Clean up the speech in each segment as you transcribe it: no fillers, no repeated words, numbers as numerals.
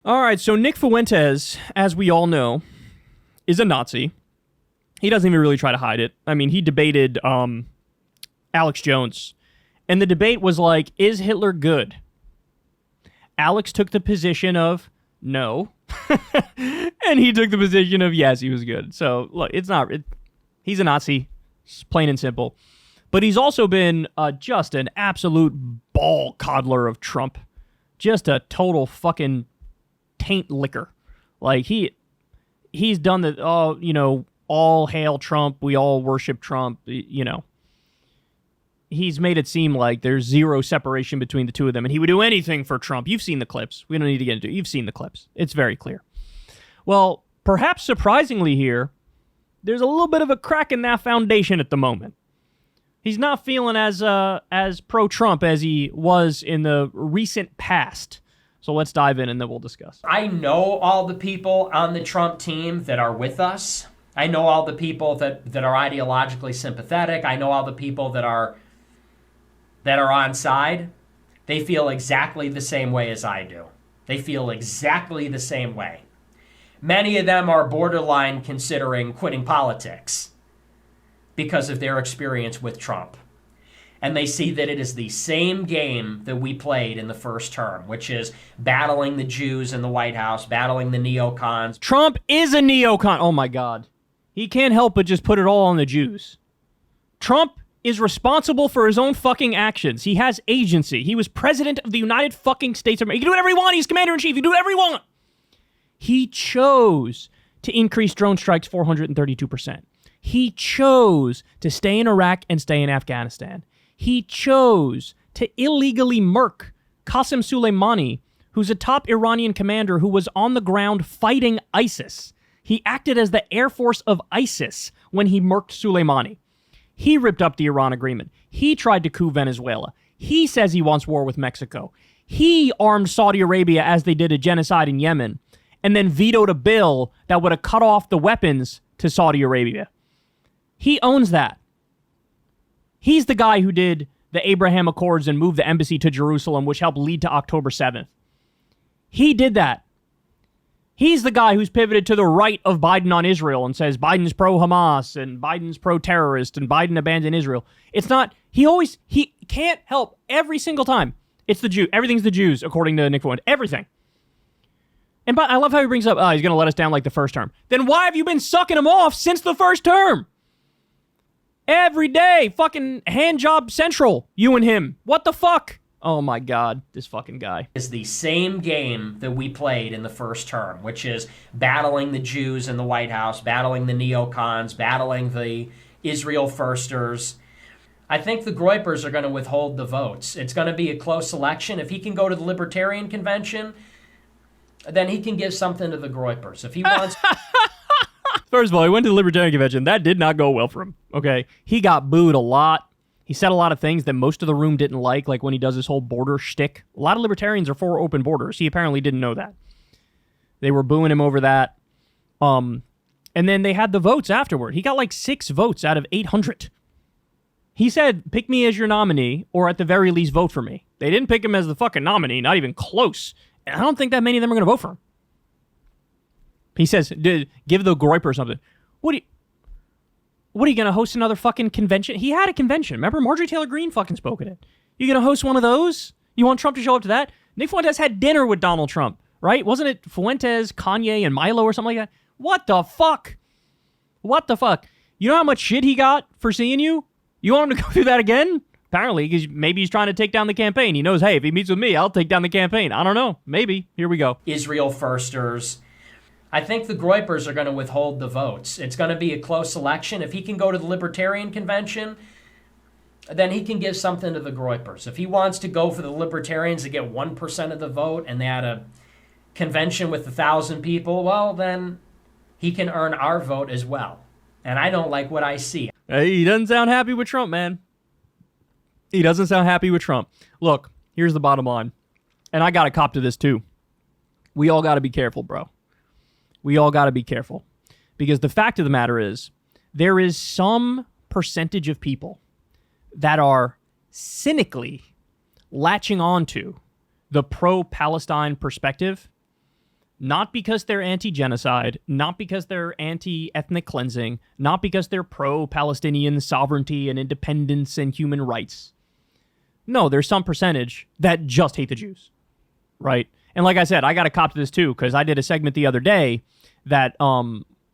All right, so Nick Fuentes, as we all know, is a Nazi. He doesn't even really try to hide it. I mean, he debated Alex Jones, and the debate was like, is Hitler good? Alex took the position of no, and he took the position of yes, he was good. So, look, he's a Nazi, plain and simple. But he's also been just an absolute ball coddler of Trump. Just a total fucking taint liquor. Like, he's done the, all hail Trump, we all worship Trump, He's made it seem like there's zero separation between the two of them, and he would do anything for Trump. You've seen the clips. We don't need to get into it. You've seen the clips. It's very clear. Well, perhaps surprisingly here, there's a little bit of a crack in that foundation at the moment. He's not feeling as pro-Trump as he was in the recent past. So let's dive in and then we'll discuss. I know all the people on the Trump team that are with us. I know all the people that are ideologically sympathetic. I know all the people that are on side. They feel exactly the same way as I do. They feel exactly the same way. Many of them are borderline considering quitting politics because of their experience with Trump. And they see that it is the same game that we played in the first term, which is battling the Jews in the White House, battling the neocons. Trump is a neocon. Oh my God. He can't help but just put it all on the Jews. Trump is responsible for his own fucking actions. He has agency. He was president of the United fucking States of America. He can do whatever he wants. He's commander-in-chief. He can do whatever he wants. He chose to increase drone strikes 432%. He chose to stay in Iraq and stay in Afghanistan. He chose to illegally murk Qasem Soleimani, who's a top Iranian commander who was on the ground fighting ISIS. He acted as the Air Force of ISIS when he murked Soleimani. He ripped up the Iran agreement. He tried to coup Venezuela. He says he wants war with Mexico. He armed Saudi Arabia as they did a genocide in Yemen, and then vetoed a bill that would have cut off the weapons to Saudi Arabia. He owns that. He's the guy who did the Abraham Accords and moved the embassy to Jerusalem, which helped lead to October 7th. He did that. He's the guy who's pivoted to the right of Biden on Israel and says Biden's pro-Hamas and Biden's pro-terrorist and Biden abandoned Israel. It's not, he can't help every single time. It's the Jew. Everything's the Jews, according to Nick Fuentes. Everything. And but I love how he brings up, he's going to let us down like the first term. Then why have you been sucking him off since the first term? Every day, fucking hand job central, you and him. What the fuck? Oh my God, this fucking guy. Is the same game that we played in the first term, which is battling the Jews in the White House, battling the neocons, battling the Israel firsters. I think the Groypers are going to withhold the votes. It's going to be a close election. If he can go to the Libertarian convention, then he can give something to the Groypers. If he wants... First of all, he went to the Libertarian convention. That did not go well for him, okay? He got booed a lot. He said a lot of things that most of the room didn't like when he does this whole border shtick. A lot of libertarians are for open borders. He apparently didn't know that. They were booing him over that. And then they had the votes afterward. He got like 6 votes out of 800. He said, pick me as your nominee, or at the very least, vote for me. They didn't pick him as the fucking nominee, not even close. And I don't think that many of them are going to vote for him. He says, give the Groyper something. What are you going to host another fucking convention? He had a convention. Remember, Marjorie Taylor Greene fucking spoke at it. You going to host one of those? You want Trump to show up to that? Nick Fuentes had dinner with Donald Trump, right? Wasn't it Fuentes, Kanye, and Milo or something like that? What the fuck? What the fuck? You know how much shit he got for seeing you? You want him to go through that again? Apparently, because maybe he's trying to take down the campaign. He knows, hey, if he meets with me, I'll take down the campaign. I don't know. Maybe. Here we go. Israel firsters. I think the Groypers are going to withhold the votes. It's going to be a close election. If he can go to the Libertarian convention, then he can give something to the Groypers. If he wants to go for the Libertarians to get 1% of the vote and they had a convention with 1,000 people, well, then he can earn our vote as well. And I don't like what I see. He doesn't sound happy with Trump, man. He doesn't sound happy with Trump. Look, here's the bottom line. And I got to cop to this too. We all got to be careful, bro. We all got to be careful. Because the fact of the matter is, there is some percentage of people that are cynically latching onto the pro-Palestine perspective Not because they're anti-genocide, not because they're anti-ethnic cleansing, not because they're pro-Palestinian sovereignty and independence and human rights. No, there's some percentage that just hate the Jews, right? And like I said, I got to cop to this too, because I did a segment the other day that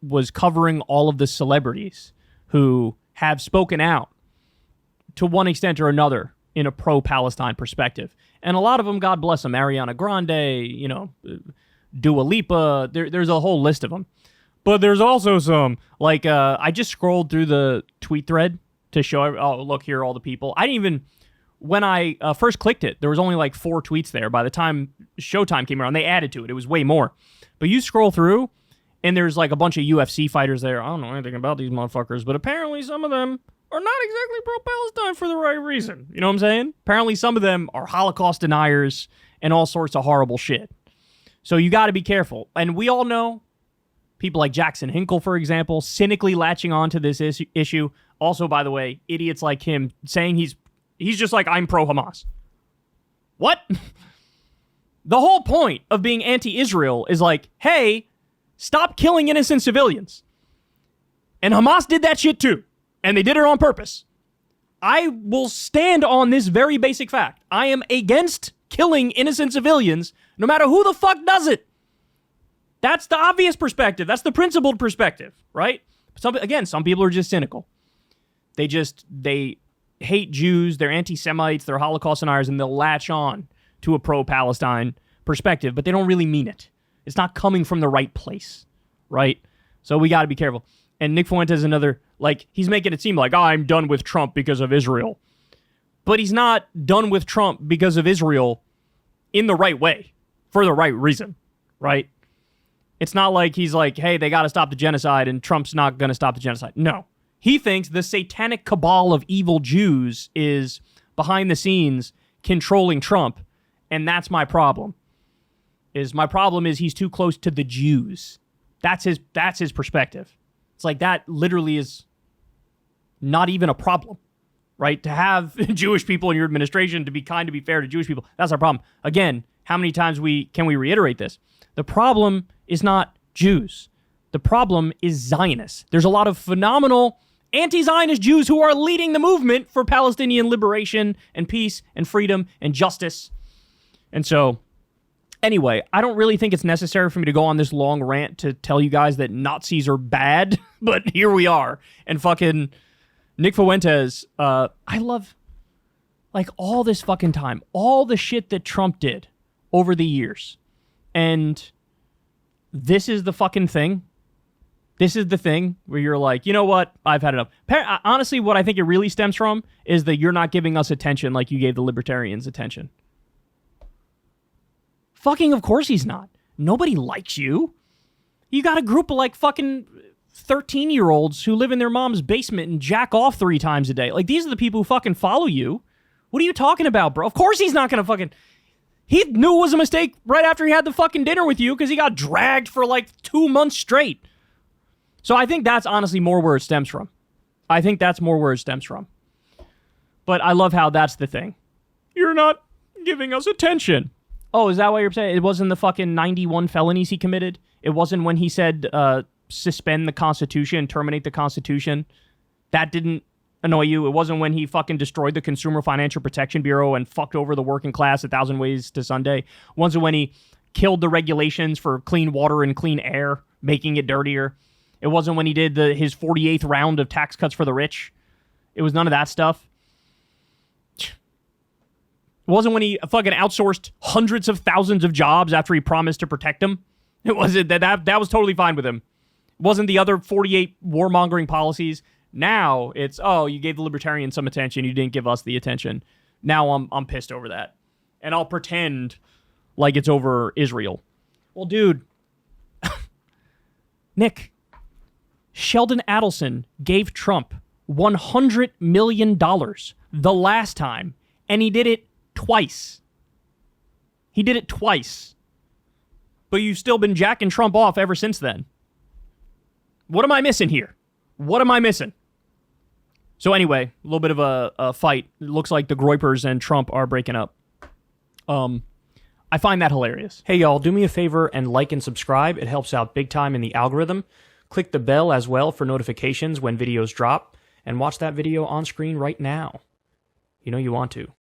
was covering all of the celebrities who have spoken out to one extent or another in a pro-Palestine perspective. And a lot of them, God bless them, Ariana Grande, you know, Dua Lipa, there's a whole list of them. But there's also some, like, I just scrolled through the tweet thread to show, oh, look, here are all the people. I didn't even, when I first clicked it, there was only like 4 tweets there. By the time Showtime came around, they added to it. It was way more. But you scroll through, and there's like a bunch of UFC fighters there. I don't know anything about these motherfuckers, but apparently some of them are not exactly pro-Palestine for the right reason. You know what I'm saying? Apparently some of them are Holocaust deniers and all sorts of horrible shit. So you got to be careful. And we all know people like Jackson Hinkle, for example, cynically latching on to this issue. Also, by the way, idiots like him saying he's just like, I'm pro-Hamas. What? The whole point of being anti-Israel is like, hey, stop killing innocent civilians. And Hamas did that shit too. And they did it on purpose. I will stand on this very basic fact. I am against killing innocent civilians, no matter who the fuck does it. That's the obvious perspective. That's the principled perspective, right? Some people are just cynical. They hate Jews, they're anti-Semites, they're Holocaust deniers, and they'll latch on to a pro-Palestine perspective, but they don't really mean it. It's not coming from the right place, right? So we got to be careful. And Nick Fuentes is another, like, he's making it seem like, oh, I'm done with Trump because of Israel. But he's not done with Trump because of Israel in the right way, for the right reason, right? It's not like he's like, hey, they got to stop the genocide and Trump's not going to stop the genocide. No. He thinks the satanic cabal of evil Jews is behind the scenes controlling Trump, and that's my problem. My problem is he's too close to the Jews. That's his perspective. It's like that literally is not even a problem, right? To have Jewish people in your administration, to be kind, to be fair to Jewish people, that's our problem. Again, how many times can we reiterate this? The problem is not Jews. The problem is Zionists. There's a lot of phenomenal anti-Zionist Jews who are leading the movement for Palestinian liberation and peace and freedom and justice. And so, anyway, I don't really think it's necessary for me to go on this long rant to tell you guys that Nazis are bad, but here we are. And fucking Nick Fuentes, I love, like, all this fucking time, all the shit that Trump did over the years. And this is the fucking thing. This is the thing where you're like, you know what? I've had enough. Honestly, what I think it really stems from is that you're not giving us attention like you gave the Libertarians attention. Fucking of course he's not. Nobody likes you. You got a group of like fucking 13-year-olds who live in their mom's basement and jack off 3 times a day. Like, these are the people who fucking follow you. What are you talking about, bro? Of course he's not going to fucking... He knew it was a mistake right after he had the fucking dinner with you because he got dragged for like 2 months straight. So I think that's honestly more where it stems from. But I love how that's the thing. You're not giving us attention. Oh, is that why you're saying it wasn't the fucking 91 felonies he committed? It wasn't when he said suspend the Constitution, terminate the Constitution? That didn't annoy you? It wasn't when he fucking destroyed the Consumer Financial Protection Bureau and fucked over the working class 1,000 ways to Sunday? Wasn't when he killed the regulations for clean water and clean air, making it dirtier? It wasn't when he did his 48th round of tax cuts for the rich? It was none of that stuff. It wasn't when he fucking outsourced hundreds of thousands of jobs after he promised to protect them. It wasn't that was totally fine with him. It wasn't the other 48 warmongering policies. Now it's, oh, you gave the Libertarians some attention, you didn't give us the attention. Now I'm pissed over that. And I'll pretend like it's over Israel. Well, dude, Nick, Sheldon Adelson gave Trump $100 million the last time, and he did it twice. But you've still been jacking Trump off ever since then. What am I missing here? So anyway, a little bit of a fight. It looks like the Groypers and Trump are breaking up. I find that hilarious. Hey y'all, do me a favor and like and subscribe. It helps out big time in the algorithm. Click the bell as well for notifications when videos drop, and watch that video on screen right now. You know you want to.